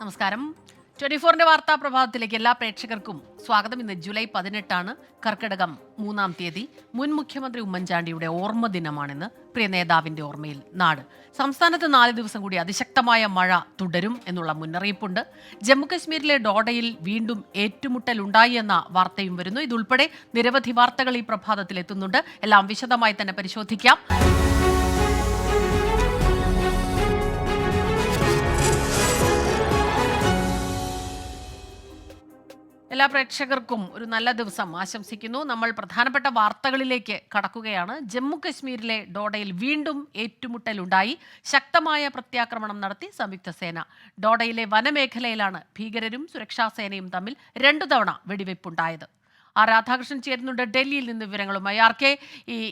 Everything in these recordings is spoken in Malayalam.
നമസ്കാരം. 24ന്റെ വാർത്താ പ്രഭാതത്തിലേക്ക് എല്ലാ പ്രേക്ഷകർക്കും സ്വാഗതം. ഇന്ന് ജൂലൈ 18 കർക്കിടകം 3-ാം തീയതി. മുൻ മുഖ്യമന്ത്രി ഉമ്മൻചാണ്ടിയുടെ ഓർമ്മ ദിനമാണിന്ന്. പ്രിയ നേതാവിന്റെ ഓർമ്മയിൽ നാട്. സംസ്ഥാനത്ത് 4 ദിവസം കൂടി അതിശക്തമായ മഴ തുടരും എന്നുള്ള മുന്നറിയിപ്പുണ്ട്. ജമ്മുകശ്മീരിലെ ഡോഡയിൽ വീണ്ടും ഏറ്റുമുട്ടലുണ്ടായി എന്ന വാർത്തയും വരുന്നു. ഇതുൾപ്പെടെ നിരവധി വാർത്തകൾ ഈ പ്രഭാതത്തിൽ എത്തുന്നുണ്ട്. എല്ലാം വിശദമായി തന്നെ പരിശോധിക്കാം. എല്ലാ പ്രേക്ഷകർക്കും ഒരു നല്ല ദിവസം ആശംസിക്കുന്നു. നമ്മൾ പ്രധാനപ്പെട്ട വാർത്തകളിലേക്ക് കടക്കുകയാണ്. ജമ്മു കശ്മീരിലെ ഡോഡയിൽ വീണ്ടും ഏറ്റുമുട്ടലുണ്ടായി. ശക്തമായ പ്രത്യാക്രമണം നടത്തി സംയുക്ത സേന. ഡോഡയിലെ വനമേഖലയിലാണ് ഭീകരരും സുരക്ഷാസേനയും തമ്മിൽ 2 തവണ വെടിവെപ്പുണ്ടായത്. രാധാകൃഷ്ണൻ ചേരുന്നുണ്ട് ഡൽഹിയിൽ നിന്ന് വിവരങ്ങളുമായി.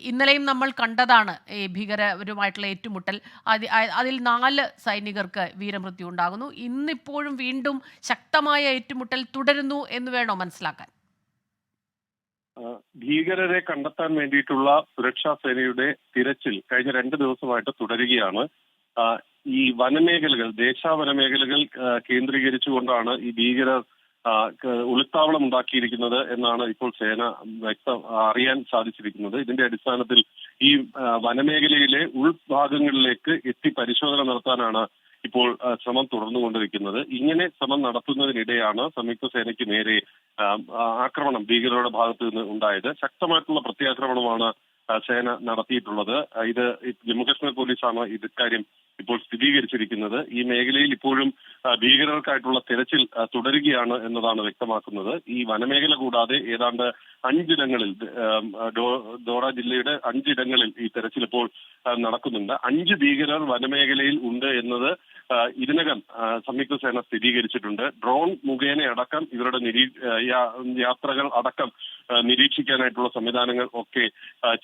ഇന്നലെയും നമ്മൾ കണ്ടതാണ് ഈ ഭീകരരുമായിട്ടുള്ള ഏറ്റുമുട്ടൽ. അതിൽ 4 സൈനികർക്ക് വീരമൃത്യു ഉണ്ടാകുന്നു. ഇന്നിപ്പോഴും വീണ്ടും ശക്തമായ ഏറ്റുമുട്ടൽ തുടരുന്നു എന്ന് വേണോ മനസ്സിലാക്കാൻ? ഭീകരരെ കണ്ടെത്താൻ വേണ്ടിയിട്ടുള്ള സുരക്ഷാ സേനയുടെ തിരച്ചിൽ കഴിഞ്ഞ 2 ദിവസമായിട്ട് തുടരുകയാണ്. ഈ വനമേഖലകൾ, ദേശാവനമേഖലകൾ കേന്ദ്രീകരിച്ചുകൊണ്ടാണ് ഈ ഭീകരർ ഒളിത്താവളം ഉണ്ടാക്കിയിരിക്കുന്നത് എന്നാണ് ഇപ്പോൾ സേന അറിയാൻ സാധിച്ചിരിക്കുന്നത്. ഇതിന്റെ അടിസ്ഥാനത്തിൽ ഈ വനമേഖലയിലെ ഉൾഭാഗങ്ങളിലേക്ക് എത്തി പരിശോധന നടത്താനാണ് ഇപ്പോൾ ശ്രമം തുടർന്നുകൊണ്ടിരിക്കുന്നത്. ഇങ്ങനെ ശ്രമം നടത്തുന്നതിനിടെയാണ് സംയുക്ത സേനയ്ക്ക് നേരെ ആക്രമണം ഭീകരരുടെ ഭാഗത്ത് നിന്ന് ഉണ്ടായത്. ശക്തമായിട്ടുള്ള പ്രത്യാക്രമണമാണ് സേന നടത്തിയിട്ടുള്ളത്. ഇത് ജമ്മുകശ്മീർ പോലീസാണ് ഇക്കാര്യം ഇപ്പോൾ സ്ഥിരീകരിച്ചിരിക്കുന്നത്. ഈ മേഖലയിൽ ഇപ്പോഴും ഭീകരർക്കായിട്ടുള്ള തെരച്ചിൽ തുടരുകയാണ് എന്നതാണ് വ്യക്തമാക്കുന്നത്. ഈ വനമേഖല കൂടാതെ ഏതാണ്ട് 5 ഇടങ്ങളിൽ, ഡോഡ ജില്ലയുടെ 5 ഇടങ്ങളിൽ ഈ തെരച്ചിൽ ഇപ്പോൾ നടക്കുന്നുണ്ട്. 5 ഭീകരർ വനമേഖലയിൽ ഉണ്ട് എന്നത് ഇതിനകം സംയുക്ത സേന സ്ഥിരീകരിച്ചിട്ടുണ്ട്. ഡ്രോൺ മുഖേന അടക്കം ഇവരുടെ യാത്രകൾ അടക്കം നിരീക്ഷിക്കാനായിട്ടുള്ള സംവിധാനങ്ങൾ ഒക്കെ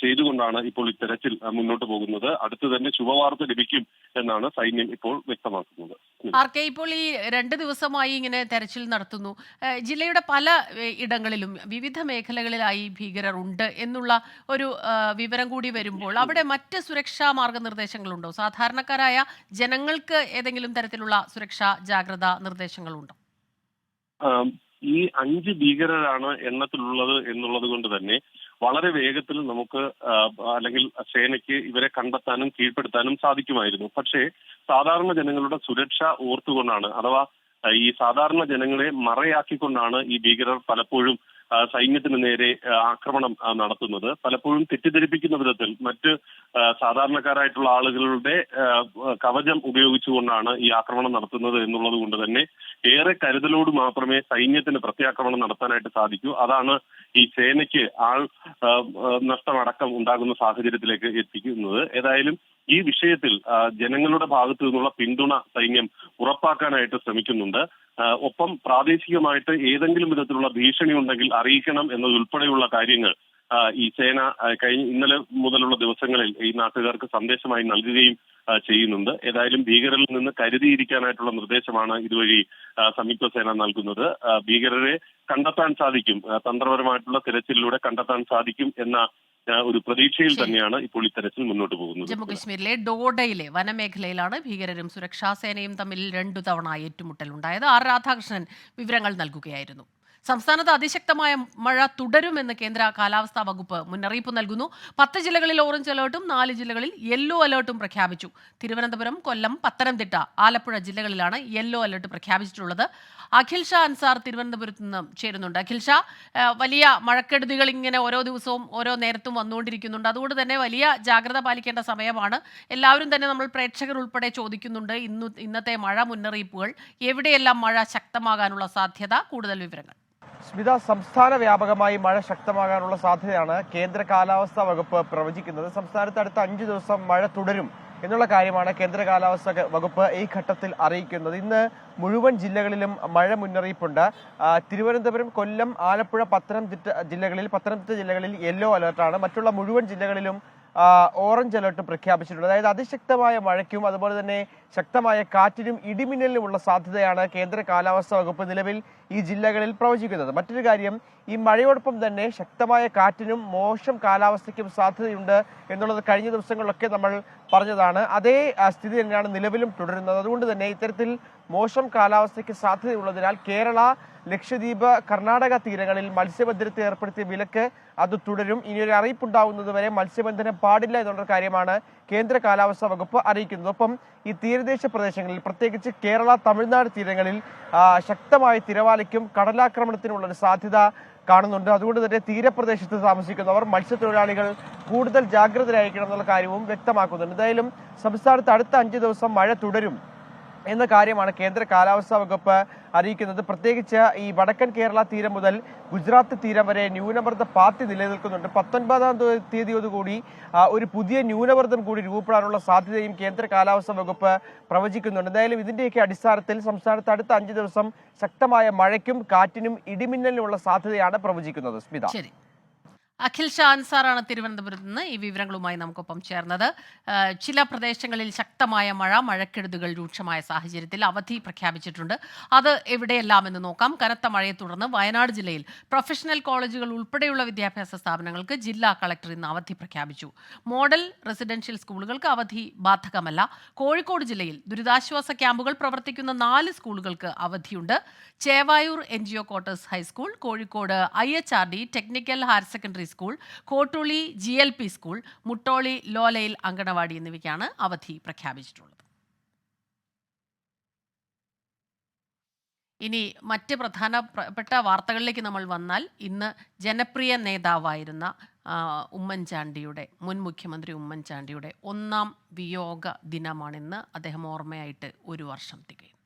ചെയ്തുകൊണ്ടാണ് ഇപ്പോൾ ഈ തെരച്ചിൽ മുന്നോട്ട് പോകുന്നത്. അടുത്ത് തന്നെ ശുഭവാർത്ത ലഭിക്കും എന്നാണ് സൈന്യം ഇപ്പോൾ വ്യക്തമാക്കുന്നത്. ഇപ്പോൾ ഈ 2 ദിവസമായി ഇങ്ങനെ തെരച്ചിൽ നടത്തുന്നു. ജില്ലയുടെ പല ഇടങ്ങളിലും വിവിധ മേഖലകളിലായി ഭീകരർ ഉണ്ട് എന്നുള്ള ഒരു വിവരം കൂടി വരുമ്പോൾ അവിടെ മറ്റ് സുരക്ഷാ മാർഗനിർദ്ദേശങ്ങളുണ്ടോ? സാധാരണക്കാരായ ജനങ്ങൾക്ക് ഏതെങ്കിലും തരത്തിലുള്ള സുരക്ഷാ ജാഗ്രതാ നിർദ്ദേശങ്ങളുണ്ടോ? ഈ 5 ഭീകരരാണ് എണ്ണത്തിലുള്ളത് എന്നുള്ളത് കൊണ്ട് തന്നെ വളരെ വേഗത്തിൽ നമുക്ക് അല്ലെങ്കിൽ സേനയ്ക്ക് ഇവരെ കണ്ടെത്താനും കീഴ്പ്പെടുത്താനും സാധിക്കുമായിരുന്നു. പക്ഷേ സാധാരണ ജനങ്ങളുടെ സുരക്ഷ ഓർത്തുകൊണ്ടാണ്, അഥവാ ഈ സാധാരണ ജനങ്ങളെ മറയാക്കിക്കൊണ്ടാണ് ഈ ഭീകരർ പലപ്പോഴും സൈന്യത്തിന് നേരെ ആക്രമണം നടത്തുന്നത്. പലപ്പോഴും തെറ്റിദ്ധരിപ്പിക്കുന്ന വിധത്തിൽ മറ്റ് സാധാരണക്കാരായിട്ടുള്ള ആളുകളുടെ കവചം ഉപയോഗിച്ചുകൊണ്ടാണ് ഈ ആക്രമണം നടത്തുന്നത് എന്നുള്ളത് കൊണ്ട് തന്നെ ഏറെ കരുതലോട് മാത്രമേ സൈന്യത്തിന് പ്രത്യാക്രമണം നടത്താനായിട്ട് സാധിക്കൂ. അതാണ് ഈ സേനയ്ക്ക് നഷ്ടമടക്കം ഉണ്ടാകുന്ന സാഹചര്യത്തിലേക്ക് എത്തിക്കുന്നത്. ഏതായാലും ഈ വിഷയത്തിൽ ജനങ്ങളുടെ ഭാഗത്തു നിന്നുള്ള പിന്തുണ സൈന്യം ഉറപ്പാക്കാനായിട്ട് ശ്രമിക്കുന്നുണ്ട്. ഒപ്പം പ്രാദേശികമായിട്ട് ഏതെങ്കിലും വിധത്തിലുള്ള ഭീഷണി ഉണ്ടെങ്കിൽ അറിയിക്കണം എന്നതുൾപ്പെടെയുള്ള കാര്യങ്ങൾ ഈ സേന ഇന്നലെ മുതലുള്ള ദിവസങ്ങളിൽ ഈ നാട്ടുകാർക്ക് സന്ദേശമായി നൽകുകയും ചെയ്യുന്നുണ്ട്. ഏതായാലും ഭീകരരിൽ നിന്ന് കരുതിയിരിക്കാനായിട്ടുള്ള നിർദ്ദേശമാണ് ഇതുവഴി സംയുക്ത സേന നൽകുന്നത്. ഭീകരരെ കണ്ടെത്താൻ സാധിക്കും, തന്ത്രപരമായിട്ടുള്ള തിരച്ചിലിലൂടെ കണ്ടെത്താൻ സാധിക്കും എന്ന ഒരു പ്രതീക്ഷയിൽ തന്നെയാണ് ഇപ്പോൾ ഇത്തരത്തിൽ മുന്നോട്ട് പോകുന്നത്. ജമ്മുകശ്മീരിലെ ഡോഡയിലെ വനമേഖലയിലാണ് ഭീകരരും സുരക്ഷാ സേനയും തമ്മിൽ 2 തവണ ഏറ്റുമുട്ടലുണ്ടായത്. രാധാകൃഷ്ണൻ വിവരങ്ങൾ നൽകുകയായിരുന്നു. സംസ്ഥാനത്ത് അതിശക്തമായ മഴ തുടരുമെന്ന് കേന്ദ്ര കാലാവസ്ഥാ വകുപ്പ് മുന്നറിയിപ്പ് നൽകുന്നു. 10 ജില്ലകളിൽ ഓറഞ്ച് അലേർട്ടും 4 ജില്ലകളിൽ യെല്ലോ അലേർട്ടും പ്രഖ്യാപിച്ചു. തിരുവനന്തപുരം, കൊല്ലം, പത്തനംതിട്ട, ആലപ്പുഴ ജില്ലകളിലാണ് യെല്ലോ അലേർട്ട് പ്രഖ്യാപിച്ചിട്ടുള്ളത്. അഖിൽ ഷാ അൻസാർ തിരുവനന്തപുരത്ത് നിന്ന് ചേരുന്നുണ്ട്. അഖിൽ ഷാ, വലിയ മഴക്കെടുതികൾ ഇങ്ങനെ ഓരോ ദിവസവും ഓരോ നേരത്തും വന്നുകൊണ്ടിരിക്കുന്നുണ്ട്. അതുകൊണ്ട് തന്നെ വലിയ ജാഗ്രത പാലിക്കേണ്ട സമയമാണ്. എല്ലാവരും തന്നെ, നമ്മൾ പ്രേക്ഷകർ ഉൾപ്പെടെ ചോദിക്കുന്നുണ്ട്, ഇന്നത്തെ മഴ മുന്നറിയിപ്പുകൾ, എവിടെയെല്ലാം മഴ ശക്തമാകാനുള്ള സാധ്യത? കൂടുതൽ വിവരങ്ങൾ. സ്മിത, സംസ്ഥാന വ്യാപകമായി മഴ ശക്തമാകാനുള്ള സാധ്യതയാണ് കേന്ദ്ര കാലാവസ്ഥാ വകുപ്പ് പ്രവചിക്കുന്നത്. സംസ്ഥാനത്ത് അടുത്ത 5 ദിവസം മഴ തുടരും എന്നുള്ള കാര്യമാണ് കേന്ദ്ര കാലാവസ്ഥാ വകുപ്പ് ഈ ഘട്ടത്തിൽ അറിയിക്കുന്നത്. ഇന്ന് മുഴുവൻ ജില്ലകളിലും മഴ മുന്നറിയിപ്പുണ്ട്. തിരുവനന്തപുരം, കൊല്ലം, ആലപ്പുഴ, പത്തനംതിട്ട ജില്ലകളിൽ യെല്ലോ അലർട്ടാണ്. മറ്റുള്ള മുഴുവൻ ജില്ലകളിലും ഓറഞ്ച് അലർട്ട് പ്രഖ്യാപിച്ചിട്ടുണ്ട്. അതായത് അതിശക്തമായ മഴയ്ക്കും അതുപോലെ തന്നെ ശക്തമായ കാറ്റിനും ഇടിമിന്നലിനുമുള്ള സാധ്യതയാണ് കേന്ദ്ര കാലാവസ്ഥാ വകുപ്പ് നിലവിൽ ഈ ജില്ലകളിൽ പ്രവചിക്കുന്നത്. മറ്റൊരു കാര്യം, ഈ മഴയോടൊപ്പം തന്നെ ശക്തമായ കാറ്റിനും മോശം കാലാവസ്ഥയ്ക്കും സാധ്യതയുണ്ട് എന്നുള്ളത് കഴിഞ്ഞ ദിവസങ്ങളിലൊക്കെ നമ്മൾ പറഞ്ഞതാണ്. അതേ സ്ഥിതി തന്നെയാണ് നിലവിലും തുടരുന്നത്. അതുകൊണ്ട് തന്നെ ഇത്തരത്തിൽ മോശം കാലാവസ്ഥയ്ക്ക് സാധ്യതയുള്ളതിനാൽ കേരള, ലക്ഷദ്വീപ്, കർണാടക തീരങ്ങളിൽ മത്സ്യബന്ധനത്തിന് ഏർപ്പെടുത്തിയ വിലക്ക് അത് തുടരും. ഇനിയൊരു അറിയിപ്പുണ്ടാവുന്നത് വരെ മത്സ്യബന്ധനം പാടില്ല എന്നുള്ള കാര്യമാണ് കേന്ദ്ര കാലാവസ്ഥാ വകുപ്പ് അറിയിക്കുന്നത്. ഒപ്പം ഈ തീരദേശ പ്രദേശങ്ങളിൽ, പ്രത്യേകിച്ച് കേരള, തമിഴ്നാട് തീരങ്ങളിൽ ശക്തമായ തിരമാലയ്ക്കും കടലാക്രമണത്തിനുള്ള ഒരു സാധ്യത കാണുന്നുണ്ട്. അതുകൊണ്ട് തന്നെ തീരപ്രദേശത്ത് താമസിക്കുന്നവർ, മത്സ്യത്തൊഴിലാളികൾ കൂടുതൽ ജാഗ്രതരായിരിക്കണം എന്നുള്ള കാര്യവും വ്യക്തമാക്കുന്നുണ്ട്. എന്തായാലും സംസ്ഥാനത്ത് അടുത്ത 5 ദിവസം മഴ തുടരും എന്ന കാര്യമാണ് കേന്ദ്ര കാലാവസ്ഥാ വകുപ്പ് അറിയിക്കുന്നത്. പ്രത്യേകിച്ച് ഈ വടക്കൻ കേരള തീരം മുതൽ ഗുജറാത്ത് തീരം വരെ ന്യൂനമർദ്ദ പാത്തി നിലനിൽക്കുന്നുണ്ട്. 19-ാം തീയതിയോടുകൂടി ഒരു പുതിയ ന്യൂനമർദ്ദം കൂടി രൂപപ്പെടാനുള്ള സാധ്യതയും കേന്ദ്ര കാലാവസ്ഥാ വകുപ്പ് പ്രവചിക്കുന്നുണ്ട്. എന്തായാലും ഇതിന്റെയൊക്കെ അടിസ്ഥാനത്തിൽ സംസ്ഥാനത്ത് അടുത്ത 5 ദിവസം ശക്തമായ മഴയ്ക്കും കാറ്റിനും ഇടിമിന്നലിനുമുള്ള സാധ്യതയാണ് പ്രവചിക്കുന്നത്. സ്മിത. ശരി. അഖിൽ ഷാ അൻസാറാണ് തിരുവനന്തപുരത്ത് നിന്ന് ഈ വിവരങ്ങളുമായി നമുക്കൊപ്പം ചേർന്നത്. ചില പ്രദേശങ്ങളിൽ ശക്തമായ മഴക്കെടുതികൾ രൂക്ഷമായ സാഹചര്യത്തിൽ അവധി പ്രഖ്യാപിച്ചിട്ടുണ്ട്. അത് എവിടെയെല്ലാം എന്ന് നോക്കാം. കനത്ത മഴയെ തുടർന്ന് വയനാട് ജില്ലയിൽ പ്രൊഫഷണൽ കോളേജുകൾ ഉൾപ്പെടെയുള്ള വിദ്യാഭ്യാസ സ്ഥാപനങ്ങൾക്ക് ജില്ലാ കളക്ടർ ഇന്ന് അവധി പ്രഖ്യാപിച്ചു. മോഡൽ റെസിഡൻഷ്യൽ സ്കൂളുകൾക്ക് അവധി ബാധകമല്ല. കോഴിക്കോട് ജില്ലയിൽ ദുരിതാശ്വാസ ക്യാമ്പുകൾ പ്രവർത്തിക്കുന്ന 4 സ്കൂളുകൾക്ക് അവധിയുണ്ട്. Chevayur NGO quarters high school, Kozhikode IHRD technical higher secondary school, Kottooli GLP school, Muttoli ലോലയിൽ അങ്കണവാടി എന്നിവയ്ക്കാണ് അവധി പ്രഖ്യാപിച്ചിട്ടുള്ളത്. ഇനി മറ്റ് പ്രധാനപ്പെട്ട വാർത്തകളിലേക്ക് നമ്മൾ വന്നാൽ, ഇന്ന് ജനപ്രിയ നേതാവായിരുന്ന ഉമ്മൻചാണ്ടിയുടെ, മുൻ മുഖ്യമന്ത്രി ഉമ്മൻചാണ്ടിയുടെ 1-ാം വിയോഗ ദിനമാണിന്ന്. അദ്ദേഹം ഓർമ്മയായിട്ട് 1 വർഷം തികയും.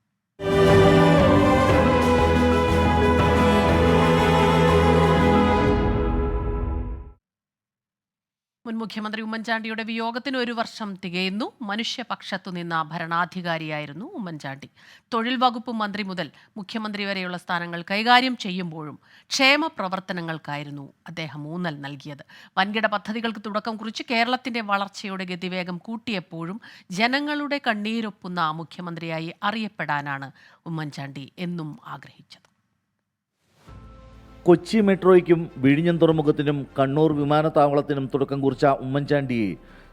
മുൻ മുഖ്യമന്ത്രി ഉമ്മൻചാണ്ടിയുടെ വിയോഗത്തിന് 1 വർഷം തികയുന്നു. മനുഷ്യപക്ഷത്തു നിന്ന ഭരണാധികാരിയായിരുന്നു ഉമ്മൻചാണ്ടി. തൊഴിൽ വകുപ്പ് മന്ത്രി മുതൽ മുഖ്യമന്ത്രി വരെയുള്ള സ്ഥാനങ്ങൾ കൈകാര്യം ചെയ്യുമ്പോഴും ക്ഷേമ പ്രവർത്തനങ്ങൾക്കായിരുന്നു അദ്ദേഹം ഊന്നൽ നൽകിയത്. വൻകിട പദ്ധതികൾക്ക് തുടക്കം കുറിച്ച് കേരളത്തിന്റെ വളർച്ചയുടെ ഗതിവേഗം കൂട്ടിയപ്പോഴും ജനങ്ങളുടെ കണ്ണീരൊപ്പുന്ന മുഖ്യമന്ത്രിയായി അറിയപ്പെടാനാണ് ഉമ്മൻചാണ്ടി എന്നും ആഗ്രഹിച്ചത്. കൊച്ചി മെട്രോയ്ക്കും വിഴിഞ്ഞം തുറമുഖത്തിനും കണ്ണൂർ വിമാനത്താവളത്തിനും തുടക്കം കുറിച്ച ഉമ്മൻചാണ്ടിയെ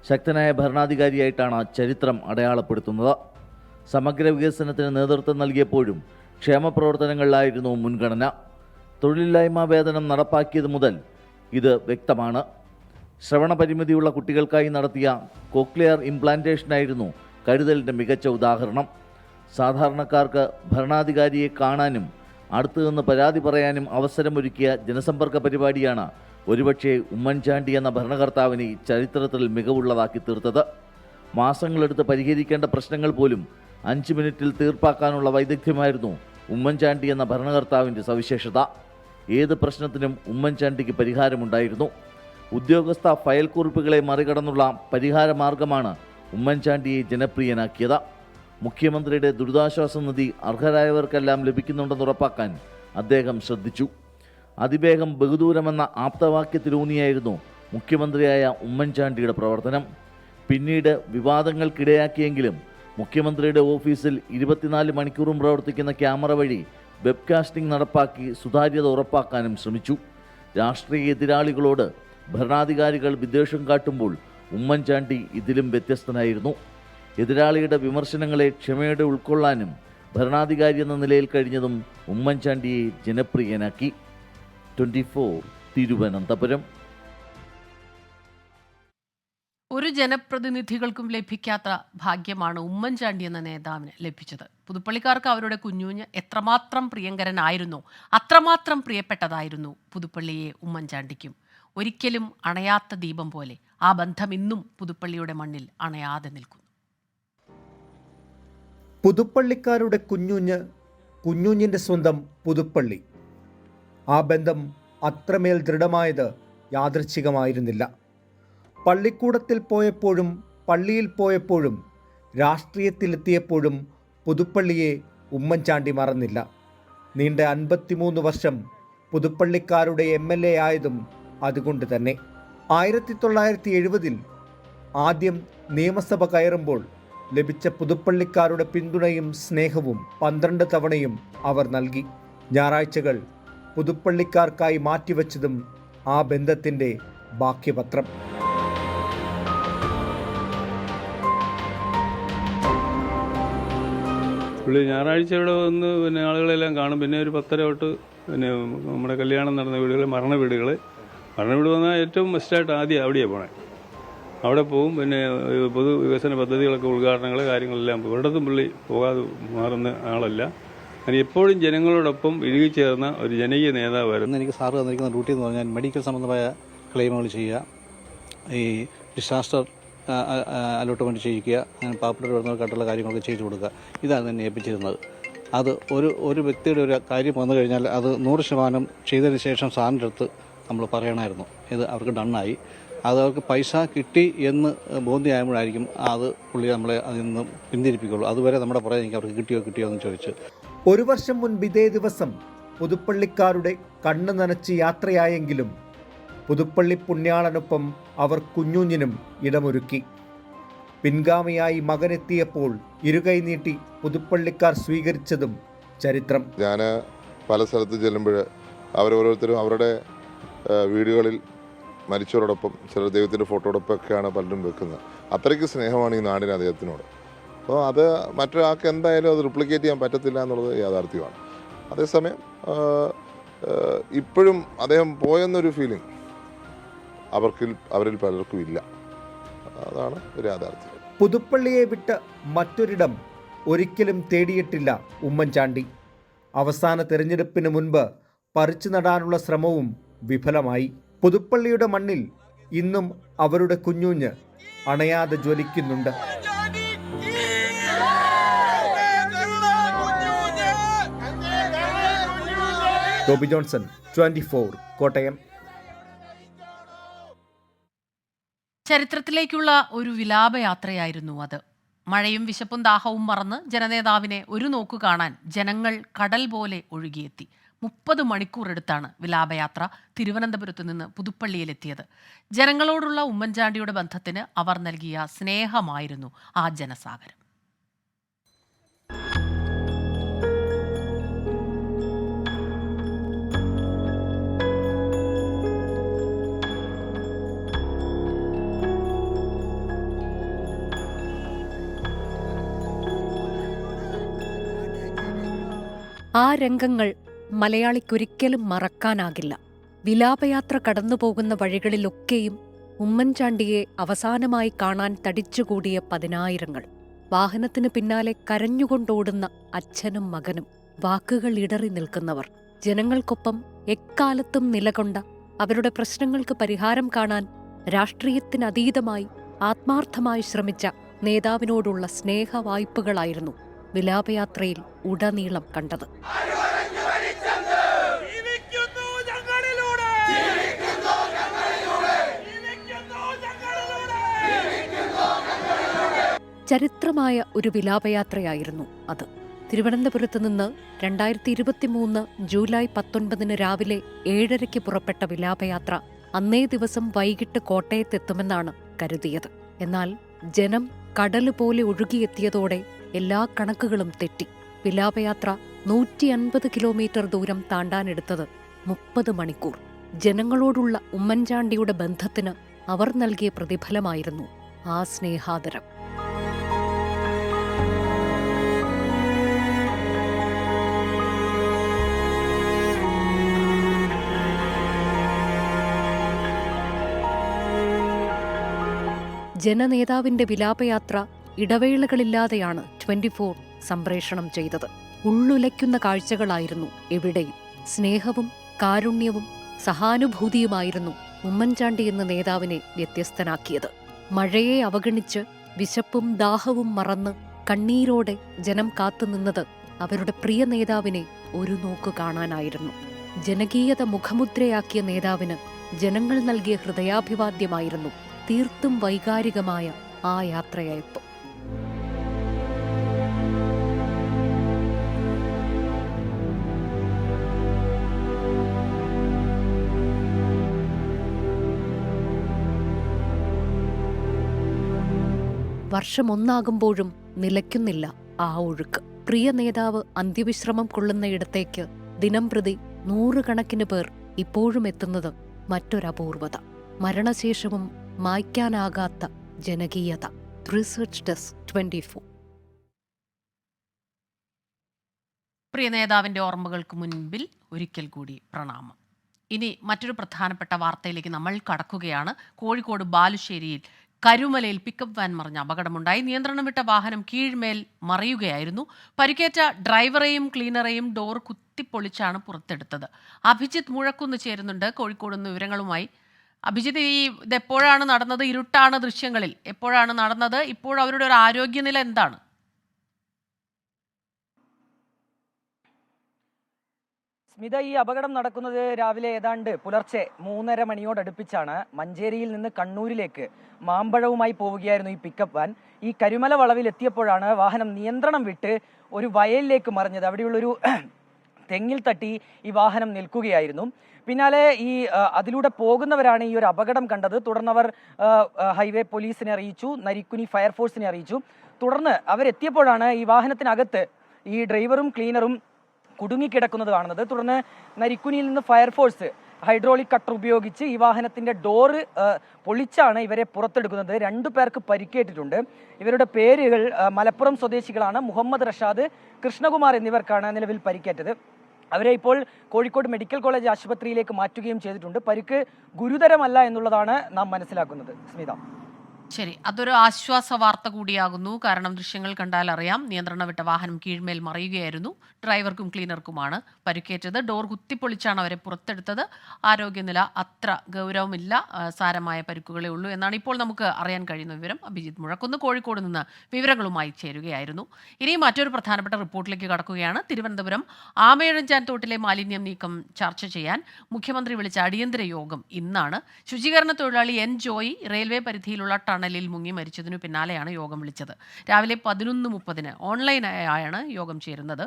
ശക്തനായ ഭരണാധികാരിയായിട്ടാണ് ചരിത്രം അടയാളപ്പെടുത്തുന്നത്. സമഗ്ര വികസനത്തിന് നേതൃത്വം നൽകിയപ്പോഴും ക്ഷേമപ്രവർത്തനങ്ങളിലായിരുന്നു മുൻഗണന. തൊഴിലില്ലായ്മ വേതനം നടപ്പാക്കിയത് മുതൽ ഇത് വ്യക്തമാണ്. ശ്രവണ പരിമിതിയുള്ള കുട്ടികൾക്കായി നടത്തിയ കോക്ലിയർ ഇംപ്ലാന്റേഷനായിരുന്നു കരുതലിൻ്റെ മികച്ച ഉദാഹരണം. സാധാരണക്കാർക്ക് ഭരണാധികാരിയെ കാണാനും അടുത്തു നിന്ന് പരാതി പറയാനും അവസരമൊരുക്കിയ ജനസമ്പർക്ക പരിപാടിയാണ് ഒരുപക്ഷെ ഉമ്മൻചാണ്ടി എന്ന ഭരണകർത്താവിനെ ചരിത്രത്തിൽ മികവുള്ളതാക്കി തീർത്തത്. മാസങ്ങളെടുത്ത് പരിഹരിക്കേണ്ട പ്രശ്നങ്ങൾ പോലും 5 മിനിറ്റിൽ തീർപ്പാക്കാനുള്ള വൈദഗ്ധ്യമായിരുന്നു ഉമ്മൻചാണ്ടി എന്ന ഭരണകർത്താവിൻ്റെ സവിശേഷത. ഏത് പ്രശ്നത്തിനും ഉമ്മൻചാണ്ടിക്ക് പരിഹാരമുണ്ടായിരുന്നു. ഉദ്യോഗസ്ഥ ഫയൽ കുറിപ്പുകളെ മറികടന്നുള്ള പരിഹാര മാർഗമാണ് ഉമ്മൻചാണ്ടിയെ ജനപ്രിയനാക്കിയത്. മുഖ്യമന്ത്രിയുടെ ദുരിതാശ്വാസ നിധി അർഹരായവർക്കെല്ലാം ലഭിക്കുന്നുണ്ടെന്ന് ഉറപ്പാക്കാൻ അദ്ദേഹം ശ്രദ്ധിച്ചു. അതിവേഗം ബഹുദൂരമെന്ന ആപ്തവാക്യത്തിലൂന്നിയായിരുന്നു മുഖ്യമന്ത്രിയായ ഉമ്മൻചാണ്ടിയുടെ പ്രവർത്തനം. പിന്നീട് വിവാദങ്ങൾക്കിടയാക്കിയെങ്കിലും മുഖ്യമന്ത്രിയുടെ ഓഫീസിൽ 24 മണിക്കൂറും പ്രവർത്തിക്കുന്ന ക്യാമറ വഴി വെബ്കാസ്റ്റിംഗ് നടപ്പാക്കി സുതാര്യത ഉറപ്പാക്കാനും ശ്രമിച്ചു. രാഷ്ട്രീയ എതിരാളികളോട് ഭരണാധികാരികൾ വിദ്വേഷം കാട്ടുമ്പോൾ ഉമ്മൻചാണ്ടി ഇതിലും വ്യത്യസ്തനായിരുന്നു. എതിരാളിയുടെ വിമർശനങ്ങളെ ക്ഷമയോടെ ഉൾക്കൊള്ളാനും ഭരണാധികാരി എന്ന നിലയിൽ കഴിഞ്ഞതും ഉമ്മൻചാണ്ടിയെ ജനപ്രിയനാക്കി. 24 തിരുവനന്തപുരം. ഒരു ജനപ്രതിനിധികൾക്കും ലഭിക്കാത്ത ഭാഗ്യമാണ് ഉമ്മൻചാണ്ടി എന്ന നേതാവിന് ലഭിച്ചത്. പുതുപ്പള്ളിക്കാർക്ക് അവരുടെ കുഞ്ഞുഞ്ഞ് എത്രമാത്രം പ്രിയങ്കരനായിരുന്നു, അത്രമാത്രം പ്രിയപ്പെട്ടതായിരുന്നു പുതുപ്പള്ളിയെ ഉമ്മൻചാണ്ടിക്കും. ഒരിക്കലും അണയാത്ത ദീപം പോലെ ആ ബന്ധം ഇന്നും പുതുപ്പള്ളിയുടെ മണ്ണിൽ അണയാതെ നിൽക്കുന്നു. പുതുപ്പള്ളിക്കാരുടെ കുഞ്ഞുഞ്ഞിൻ്റെ സ്വന്തം പുതുപ്പള്ളി. ആ ബന്ധം അത്രമേൽ ദൃഢമായത് യാദൃച്ഛികമായിരുന്നില്ല. പള്ളിക്കൂടത്തിൽ പോയപ്പോഴും പള്ളിയിൽ പോയപ്പോഴും രാഷ്ട്രീയത്തിലെത്തിയപ്പോഴും പുതുപ്പള്ളിയെ ഉമ്മൻചാണ്ടി മറന്നില്ല. നീണ്ട 53 വർഷം പുതുപ്പള്ളിക്കാരുടെ MLA ആയതും അതുകൊണ്ട് തന്നെ. 1970-ൽ ആദ്യം നിയമസഭ കയറുമ്പോൾ ലഭിച്ച പുതുപ്പള്ളിക്കാരുടെ പിന്തുണയും സ്നേഹവും 12 തവണയും അവർ നൽകി. ഞായറാഴ്ചകൾ പുതുപ്പള്ളിക്കാർക്കായി മാറ്റിവെച്ചതും ആ ബന്ധത്തിൻ്റെ ബാക്കിപത്രം. പുള്ളി ഞായറാഴ്ച ഇവിടെ വന്ന് പിന്നെ ആളുകളെല്ലാം കാണും. പിന്നെ ഒരു 10:30 തൊട്ട് പിന്നെ നമ്മുടെ കല്യാണം നടന്ന വീടുകൾ, മരണ വീട് വന്നാൽ ഏറ്റവും മസ്റ്റായിട്ട് ആദ്യം അവിടെയാണ് പോണേ. അവിടെ പോവും. പിന്നെ പൊതുവികസന പദ്ധതികളൊക്കെ ഉദ്ഘാടനങ്ങൾ കാര്യങ്ങളെല്ലാം ഒരിടത്തും പുള്ളി പോകാതെ മാറുന്ന ആളല്ല. അങ്ങനെ എപ്പോഴും ജനങ്ങളോടൊപ്പം ഇഴുകിച്ചേർന്ന ഒരു ജനകീയ നേതാവായിരുന്നു. എനിക്ക് സാറ് തന്നിരിക്കുന്ന ഡ്യൂട്ടി എന്ന് പറഞ്ഞാൽ മെഡിക്കൽ സംബന്ധമായ ക്ലെയിമുകൾ ചെയ്യുക, ഈ ഡിസാസ്റ്റർ അലോട്ട്മെൻറ്റ് ചെയ്യിക്കുക, അങ്ങനെ പാവപ്പെട്ട വരുന്നവർക്കായിട്ടുള്ള കാര്യങ്ങളൊക്കെ ചെയ്തു കൊടുക്കുക. ഇതാണ് എന്നെ ഏൽപ്പിച്ചിരുന്നത്. അത് ഒരു വ്യക്തിയുടെ ഒരു കാര്യം വന്നു കഴിഞ്ഞാൽ അത് 100% ചെയ്തതിന് ശേഷം സാറിൻ്റെ അടുത്ത് നമ്മൾ പറയണമായിരുന്നു. ഇത് അവർക്ക് ഡണ്ണായി, അത് അവർക്ക് പൈസ കിട്ടി എന്ന് ബോധ്യമാകുമ്പോഴായിരിക്കും അത് പുള്ളി നമ്മളെ അതിൽ നിന്ന് പിന്തിരിപ്പിക്കുള്ളൂ. അതുവരെ നമ്മുടെ പറയാൻ എനിക്ക് അവർക്ക് കിട്ടിയോ എന്ന് ചോദിച്ച്. 1 വർഷം മുൻപ് ഇതേ ദിവസം പുതുപ്പള്ളിക്കാരുടെ കണ്ണ് നനച്ച് യാത്രയായെങ്കിലും പുതുപ്പള്ളി പുണ്യാളനൊപ്പം അവർ കുഞ്ഞുഞ്ഞിനും ഇടമൊരുക്കി. പിൻഗാമിയായി മകനെത്തിയപ്പോൾ ഇരുകൈ നീട്ടി പുതുപ്പള്ളിക്കാർ സ്വീകരിച്ചതും ചരിത്രം. ഞാൻ പല സ്ഥലത്ത് ചെല്ലുമ്പോൾ അവരോരോരുത്തരും അവരുടെ വീടുകളിൽ മരിച്ചവരോടൊപ്പം, ചില ദൈവത്തിൻ്റെ ഫോട്ടോടൊപ്പമൊക്കെയാണ് പലരും വെക്കുന്നത്. അത്രയ്ക്ക് സ്നേഹമാണ് ഈ നാടിന് അദ്ദേഹത്തിനോട്. അപ്പോൾ അത് മറ്റൊരാൾക്ക് എന്തായാലും അത് റിപ്ലിക്കേറ്റ് ചെയ്യാൻ പറ്റത്തില്ല എന്നുള്ളത് യാഥാർത്ഥ്യമാണ്. അതേസമയം ഇപ്പോഴും അദ്ദേഹം പോയെന്നൊരു ഫീലിംഗ് അവരിൽ പലർക്കും ഇല്ല. അതാണ് ഒരു യാഥാർത്ഥ്യം. പുതുപ്പള്ളിയെ വിട്ട് മറ്റൊരിടം ഒരിക്കലും തേടിയിട്ടില്ല ഉമ്മൻചാണ്ടി. അവസാന തെരഞ്ഞെടുപ്പിന് മുൻപ് പറിച്ചു നടാനുള്ള ശ്രമവും വിഫലമായി. പുതുപ്പള്ളിയുടെ മണ്ണിൽ ഇന്നും അവരുടെ കുഞ്ഞുഞ്ഞ് അണയാതെ ജ്വലിക്കുന്നുണ്ട്. Toby Johnson, 24, Kottayam. ചരിത്രത്തിലേക്കുള്ള ഒരു വിലാപയാത്രയായിരുന്നു അത്. മഴയും വിശപ്പും ദാഹവും മറന്ന് ജനനേതാവിനെ ഒരു നോക്കു കാണാൻ ജനങ്ങൾ കടൽ പോലെ ഒഴുകിയെത്തി. 30 മണിക്കൂർ എടുത്താണ് വിലാപയാത്ര തിരുവനന്തപുരത്ത് നിന്ന് പുതുപ്പള്ളിയിലെത്തിയത്. ജനങ്ങളോടുള്ള ഉമ്മൻചാണ്ടിയുടെ ബന്ധത്തിന് അവർ നൽകിയ സ്നേഹമായിരുന്നു ആ ജനസാഗരം. ആ രംഗങ്ങൾ മലയാളിക്കൊരിക്കലും മറക്കാനാകില്ല. വിലാപയാത്ര കടന്നുപോകുന്ന വഴികളിലൊക്കെയും ഉമ്മൻചാണ്ടിയെ അവസാനമായി കാണാൻ തടിച്ചുകൂടിയ 10,000-ങ്ങൾ. വാഹനത്തിന് പിന്നാലെ കരഞ്ഞുകൊണ്ടോടുന്ന അച്ഛനും മകനും, വാക്കുകൾ ഇടറി നിൽക്കുന്നവർ. ജനങ്ങൾക്കൊപ്പം എക്കാലത്തും നിലകൊണ്ട, അവരുടെ പ്രശ്നങ്ങൾക്ക് പരിഹാരം കാണാൻ രാഷ്ട്രീയത്തിനതീതമായി ആത്മാർത്ഥമായി ശ്രമിച്ച നേതാവിനോടുള്ള സ്നേഹവായ്പകളായിരുന്നു വിലാപയാത്രയിൽ ഉടനീളം കണ്ടത്. ചരിത്രമായ ഒരു വിലാപയാത്രയായിരുന്നു അത്. തിരുവനന്തപുരത്ത് നിന്ന് 2023 ജൂലൈ 19 രാവിലെ 7:30 പുറപ്പെട്ട വിലാപയാത്ര അന്നേ ദിവസം വൈകിട്ട് കോട്ടയത്തെത്തുമെന്നാണ് കരുതിയത്. എന്നാൽ ജനം കടലുപോലെ ഒഴുകിയെത്തിയതോടെ എല്ലാ കണക്കുകളും തെറ്റി. വിലാപയാത്ര 150 കിലോമീറ്റർ ദൂരം താണ്ടാനെടുത്തത് 30 മണിക്കൂർ. ജനങ്ങളോടുള്ള ഉമ്മൻചാണ്ടിയുടെ ബന്ധത്തിന് അവർ നൽകിയ പ്രതിഫലമായിരുന്നു ആ സ്നേഹാദരം. ജനനേതാവിന്റെ വിലാപയാത്ര ഇടവേളകളില്ലാതെയാണ് 24 സംപ്രേഷണം ചെയ്തത്. ഉള്ളുലയ്ക്കുന്ന കാഴ്ചകളായിരുന്നു എവിടെയും. സ്നേഹവും കാരുണ്യവും സഹാനുഭൂതിയുമായിരുന്നു ഉമ്മൻചാണ്ടി എന്ന നേതാവിനെ വ്യത്യസ്തനാക്കിയത്. മഴയെ അവഗണിച്ച് വിശപ്പും ദാഹവും മറന്ന് കണ്ണീരോടെ ജനം കാത്തുനിന്നത് അവരുടെ പ്രിയ നേതാവിനെ ഒരു നോക്കു കാണാനായിരുന്നു. ജനകീയത മുഖമുദ്രയാക്കിയ നേതാവിന് ജനങ്ങൾ നൽകിയ ഹൃദയാഭിവാദ്യമായിരുന്നു തീർത്തും വൈകാരികമായ ആ യാത്രയയപ്പ്. വർഷമൊന്നാകുമ്പോഴും നിലയ്ക്കുന്നില്ല ആ ഒഴുക്ക്. പ്രിയ നേതാവ് അന്ത്യവിശ്രമം കൊള്ളുന്നയിടത്തേക്ക് ദിനംപ്രതി 100 കണക്കിന് പേർ ഇപ്പോഴും എത്തുന്നത് മറ്റൊരപൂർവത. മരണശേഷവും മായ്ക്കാനാകാത്ത ജനകീയത. Research desk 24. പ്രിയ നേതാവിൻ്റെ ഓർമ്മകൾക്ക് മുൻപിൽ ഒരിക്കൽ കൂടി പ്രണാമം. ഇനി മറ്റൊരു പ്രധാനപ്പെട്ട വാർത്തയിലേക്ക് നമ്മൾ കടക്കുകയാണ്. കോഴിക്കോട് ബാലുശ്ശേരിയിൽ കരുമലയിൽ പിക്കപ്പ് വാൻ മറിഞ്ഞ അപകടമുണ്ടായി. നിയന്ത്രണം വിട്ട വാഹനം കീഴ്മേൽ മറിയുകയായിരുന്നു. പരിക്കേറ്റ ഡ്രൈവറെയും ക്ലീനറെയും ഡോർ കുത്തിപ്പൊളിച്ചാണ് പുറത്തെടുത്തത്. അഭിജിത്ത് മുഴക്കുന്ന് ചേരുന്നുണ്ട് കോഴിക്കോട് നിന്ന് വിവരങ്ങളുമായി. അഭിജിത്ത്, ഇതെപ്പോഴാണ് നടന്നത്? ഇരുട്ടാണ് ദൃശ്യങ്ങളിൽ. എപ്പോഴാണ് നടന്നത്? ഇപ്പോൾ അവരുടെ ഒരു ആരോഗ്യനില എന്താണ്? സ്മിത, ഈ അപകടം നടക്കുന്നത് രാവിലെ ഏതാണ്ട് പുലർച്ചെ 3:30 മണിയോടടുപ്പിച്ചാണ്. മഞ്ചേരിയിൽ നിന്ന് കണ്ണൂരിലേക്ക് മാമ്പഴവുമായി പോവുകയായിരുന്നു ഈ പിക്കപ്പ് വാൻ. ഈ കരുമല വളവിൽ എത്തിയപ്പോഴാണ് വാഹനം നിയന്ത്രണം വിട്ട് ഒരു വയലിലേക്ക് മറിഞ്ഞത്. അവിടെയുള്ളൊരു തെങ്ങിൽ തട്ടി ഈ വാഹനം നിൽക്കുകയായിരുന്നു. പിന്നാലെ അതിലൂടെ പോകുന്നവരാണ് ഈ ഒരു അപകടം കണ്ടത്. തുടർന്നവർ ഹൈവേ പോലീസിനെ അറിയിച്ചു, നരിക്കുനി ഫയർഫോഴ്സിനെ അറിയിച്ചു. തുടർന്ന് അവരെത്തിയപ്പോഴാണ് ഈ വാഹനത്തിനകത്ത് ഈ ഡ്രൈവറും ക്ലീനറും കുടുങ്ങിക്കിടക്കുന്നത് കാണുന്നത്. തുടർന്ന് നരിക്കുനിയിൽ നിന്ന് ഫയർഫോഴ്സ് ഹൈഡ്രോളിക് കട്ടർ ഉപയോഗിച്ച് ഈ വാഹനത്തിന്റെ ഡോറ് പൊളിച്ചാണ് ഇവരെ പുറത്തെടുക്കുന്നത്. 2 പേർക്ക് പരിക്കേറ്റിട്ടുണ്ട്. ഇവരുടെ പേരുകൾ മലപ്പുറം സ്വദേശികളാണ്. മുഹമ്മദ് റഷാദ്, കൃഷ്ണകുമാർ എന്നിവർക്കാണ് നിലവിൽ പരിക്കേറ്റത്. അവരെ ഇപ്പോൾ കോഴിക്കോട് മെഡിക്കൽ കോളേജ് ആശുപത്രിയിലേക്ക് മാറ്റുകയും ചെയ്തിട്ടുണ്ട്. പരിക്ക് ഗുരുതരമല്ല എന്നുള്ളതാണ് നാം മനസ്സിലാക്കുന്നത്. സ്മിത, ശരി, അതൊരു ആശ്വാസ വാർത്ത കൂടിയാകുന്നു. കാരണം ദൃശ്യങ്ങൾ കണ്ടാൽ അറിയാം, നിയന്ത്രണം വിട്ട വാഹനം കീഴ്മേൽ മറിയുകയായിരുന്നു. ഡ്രൈവർക്കും ക്ലീനർക്കുമാണ് പരിക്കേറ്റത്. ഡോർ കുത്തിപ്പൊളിച്ചാണ് അവരെ പുറത്തെടുത്തത്. ആരോഗ്യനില അത്ര ഗൗരവമില്ല, സാരമായ പരിക്കുകളേ ഉള്ളൂ എന്നാണ് ഇപ്പോൾ നമുക്ക് അറിയാൻ കഴിയുന്ന വിവരം. അഭിജിത്ത് മുഴക്കുന്ന് കോഴിക്കോട് നിന്ന് വിവരങ്ങളുമായി ചേരുകയായിരുന്നു. ഇനി മറ്റൊരു പ്രധാനപ്പെട്ട റിപ്പോർട്ടിലേക്ക് കടക്കുകയാണ്. തിരുവനന്തപുരം ആമയിഴഞ്ചാൻ തോട്ടിലെ മാലിന്യം നീക്കം ചർച്ച ചെയ്യാൻ മുഖ്യമന്ത്രി വിളിച്ച അടിയന്തര യോഗം ഇന്നാണ്. ശുചീകരണ തൊഴിലാളി എൻ ജോയി റെയിൽവേ പരിധിയിലുള്ള ടണലിൽ മുങ്ങി മരിച്ചതിനു പിന്നാലെയാണ് യോഗം വിളിച്ചത്. രാവിലെ 11:30 ഓൺലൈനായാണ് യോഗം ചേരുന്നത്.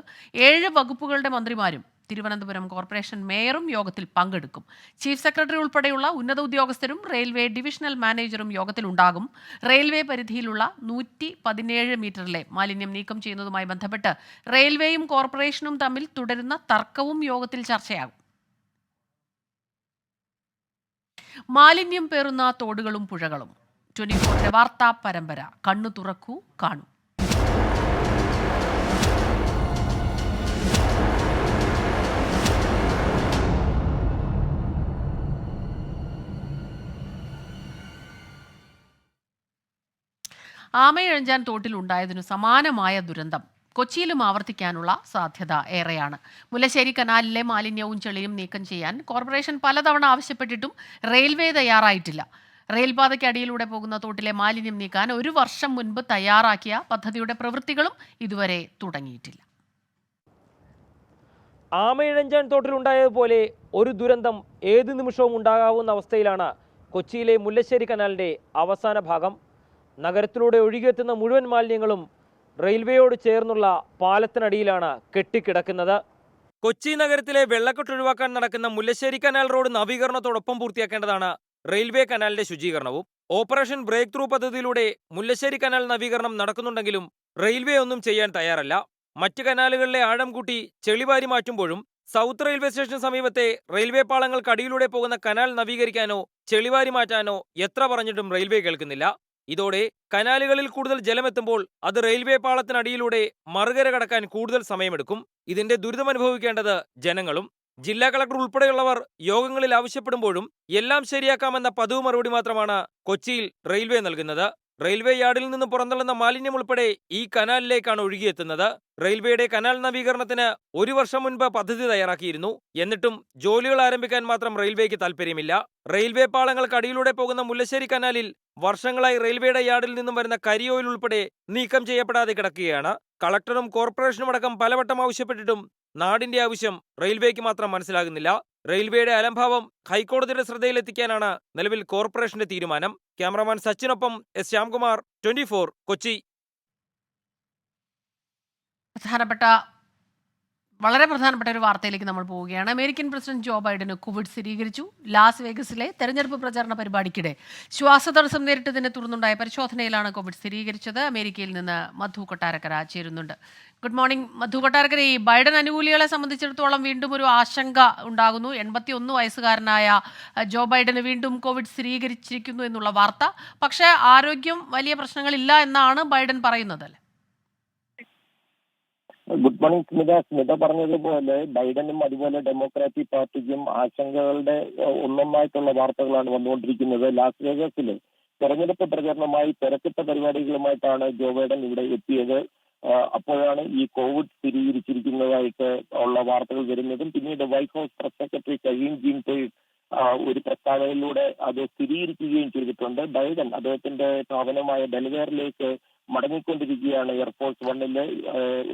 7 വകുപ്പുകളുടെ മന്ത്രിമാരും തിരുവനന്തപുരം കോർപ്പറേഷൻ മേയറും യോഗത്തിൽ പങ്കെടുക്കും. ചീഫ് സെക്രട്ടറി ഉൾപ്പെടെയുള്ള ഉന്നത ഉദ്യോഗസ്ഥരും റെയിൽവേ ഡിവിഷണൽ മാനേജറും യോഗത്തിലുണ്ടാകും. റെയിൽവേ പരിധിയിലുള്ള 117 മീറ്ററിലെ മാലിന്യം നീക്കം ചെയ്യുന്നതുമായി ബന്ധപ്പെട്ട് റെയിൽവേയും കോർപ്പറേഷനും തമ്മിൽ തുടരുന്ന തർക്കവും യോഗത്തിൽ ചർച്ചയാകും. മാലിന്യം പേറുന്ന തോടുകളും പുഴകളും. 24 വാർത്താ പരമ്പര കണ്ണു തുറക്കൂ കാണൂ. ആമയിഴഞ്ചാൻ തോട്ടിലുണ്ടായതിനു സമാനമായ ദുരന്തം കൊച്ചിയിലും ആവർത്തിക്കാനുള്ള സാധ്യത ഏറെയാണ്. മുല്ലശ്ശേരി കനാലിലെ മാലിന്യവും ചെളിയും നീക്കം ചെയ്യാൻ കോർപ്പറേഷൻ പലതവണ ആവശ്യപ്പെട്ടിട്ടും റെയിൽവേ തയ്യാറായിട്ടില്ല. റെയിൽപാതയ്ക്ക് അടിയിലൂടെ പോകുന്ന തോട്ടിലെ മാലിന്യം നീക്കാൻ 1 വർഷം മുൻപ് തയ്യാറാക്കിയ പദ്ധതിയുടെ പ്രവൃത്തികളും ഇതുവരെ തുടങ്ങിയിട്ടില്ല. ആമയിഴഞ്ചാൻ തോട്ടിലുണ്ടായതുപോലെ ഒരു ദുരന്തം ഏത് നിമിഷവും ഉണ്ടാകാവുന്ന അവസ്ഥയിലാണ് കൊച്ചിയിലെ മുല്ലശ്ശേരി കനാലിൻ്റെ അവസാന ഭാഗം. നഗരത്തിലൂടെ ഒഴുകിയെത്തുന്ന മുഴുവൻ മാലിന്യങ്ങളും റെയിൽവേയോട് ചേർന്നുള്ള പാലത്തിനടിയിലാണ് കെട്ടിക്കിടക്കുന്നത്. കൊച്ചി നഗരത്തിലെ വെള്ളക്കെട്ട് ഒഴിവാക്കാൻ നടക്കുന്ന മുല്ലശ്ശേരി കനാൽ റോഡ് നവീകരണത്തോടൊപ്പം പൂർത്തിയാക്കേണ്ടതാണ് റെയിൽവേ കനാലിന്റെ ശുചീകരണവും. ഓപ്പറേഷൻ ബ്രേക്ക് ത്രൂ പദ്ധതിയിലൂടെ മുല്ലശ്ശേരി കനാൽ നവീകരണം നടക്കുന്നുണ്ടെങ്കിലും റെയിൽവേ ഒന്നും ചെയ്യാൻ തയ്യാറല്ല. മറ്റ് കനാലുകളിലെ ആഴം കൂട്ടി ചെളിവാരി മാറ്റുമ്പോഴും സൗത്ത് റെയിൽവേ സ്റ്റേഷന് സമീപത്തെ റെയിൽവേ പാളങ്ങൾക്കടിയിലൂടെ പോകുന്ന കനാൽ നവീകരിക്കാനോ ചെളിവാരി മാറ്റാനോ എത്ര പറഞ്ഞിട്ടും റെയിൽവേ കേൾക്കുന്നില്ല. ഇതോടെ കനാലുകളിൽ കൂടുതൽ ജലമെത്തുമ്പോൾ അത് റെയിൽവേ പാളത്തിനടിയിലൂടെ മറുകര കടക്കാൻ കൂടുതൽ സമയമെടുക്കും. ഇതിന്റെ ദുരിതമനുഭവിക്കേണ്ടത് ജനങ്ങളും. ജില്ലാ കളക്ടർ ഉൾപ്പെടെയുള്ളവർ യോഗങ്ങളിൽ ആവശ്യപ്പെടുമ്പോഴും എല്ലാം ശരിയാക്കാമെന്ന പതിവ് മറുപടി മാത്രമാണ് കൊച്ചിയിൽ റെയിൽവേ നൽകുന്നത്. റെയിൽവേ യാർഡിൽ നിന്ന് പുറന്തള്ളുന്ന മാലിന്യം ഉൾപ്പെടെ ഈ കനാലിലേക്കാണ് ഒഴുകിയെത്തുന്നത്. റെയിൽവേയുടെ കനാൽ നവീകരണത്തിന് 1 വർഷം മുൻപ് പദ്ധതി തയ്യാറാക്കിയിരുന്നു. എന്നിട്ടും ജോലികൾ ആരംഭിക്കാൻ മാത്രം റെയിൽവേക്ക് താൽപ്പര്യമില്ല. റെയിൽവേ പാളങ്ങൾക്കടിയിലൂടെ പോകുന്ന മുല്ലശ്ശേരി കനാലിൽ വർഷങ്ങളായി റെയിൽവേയുടെ യാർഡിൽ നിന്നും വരുന്ന കരിയോയിൽ ഉൾപ്പെടെ നീക്കം ചെയ്യപ്പെടാതെ കിടക്കുകയാണ്. കളക്ടറും കോർപ്പറേഷനും അടക്കം പലവട്ടം ആവശ്യപ്പെട്ടിട്ടും നാടിന്റെ ആവശ്യം റെയിൽവേക്ക് മാത്രം മനസ്സിലാകുന്നില്ല. റെയിൽവേയുടെ അലംഭാവം ഹൈക്കോടതിയുടെ ശ്രദ്ധയിലെത്തിക്കാനാണ് നിലവിൽ കോർപ്പറേഷന്റെ തീരുമാനം. ക്യാമറാമാൻ സച്ചിനൊപ്പം എസ് ശ്യാംകുമാർ, 24 കൊച്ചി. പ്രധാനപ്പെട്ട വളരെ പ്രധാനപ്പെട്ട ഒരു വാർത്തയിലേക്ക് നമ്മൾ പോവുകയാണ്. അമേരിക്കൻ പ്രസിഡന്റ് ജോ ബൈഡന് കോവിഡ് സ്ഥിരീകരിച്ചു. ലാസ് വേഗസിലെ തെരഞ്ഞെടുപ്പ് പ്രചാരണ പരിപാടിക്കിടെ ശ്വാസതടസ്സം നേരിട്ടതിനെ തുടർന്നുണ്ടായ പരിശോധനയിലാണ് കോവിഡ് സ്ഥിരീകരിച്ചത്. അമേരിക്കയിൽ നിന്ന് മധു കൊട്ടാരക്കര ചേരുന്നുണ്ട്. ഗുഡ് മോർണിംഗ് മധു കൊട്ടാരക്കര. ഈ ബൈഡൻ അനുകൂലികളെ സംബന്ധിച്ചിടത്തോളം വീണ്ടും ഒരു ആശങ്ക ഉണ്ടാകുന്നു. 81 വയസ്സുകാരനായ ജോ ബൈഡന് വീണ്ടും കോവിഡ് സ്ഥിരീകരിച്ചിരിക്കുന്നു എന്നുള്ള വാർത്ത. പക്ഷേ ആരോഗ്യം വലിയ പ്രശ്നങ്ങളില്ല എന്നാണ് ബൈഡൻ പറയുന്നത്. ഗുഡ് മോർണിംഗ് സ്മിത പറഞ്ഞതുപോലെ ബൈഡനും അതുപോലെ ഡെമോക്രാറ്റിക് പാർട്ടിക്കും ആശങ്കകളുടെ ഒന്നൊന്നായിട്ടുള്ള വാർത്തകളാണ് വന്നുകൊണ്ടിരിക്കുന്നത്. ലാസ് വേഗസിൽ തെരഞ്ഞെടുപ്പ് പ്രചരണമായി തിരക്കിട്ട പരിപാടികളുമായിട്ടാണ് ജോ ബൈഡൻ ഇവിടെ എത്തിയത്. അപ്പോഴാണ് ഈ കോവിഡ് സ്ഥിരീകരിച്ചിരിക്കുന്നതായിട്ട് ഉള്ള വാർത്തകൾ വരുന്നതും പിന്നീട് White House press secretary Karine Jean Pierre ഒരു പ്രസ്താവനയിലൂടെ അത് സ്ഥിരീകരിക്കുകയും ചെയ്തിട്ടുണ്ട്. ബൈഡൻ അദ്ദേഹത്തിന്റെ ഭവനമായ ഡെലവേറിലേക്ക് മടങ്ങിക്കൊണ്ടിരിക്കുകയാണ്. എയർഫോഴ്സ് വണ്ണില്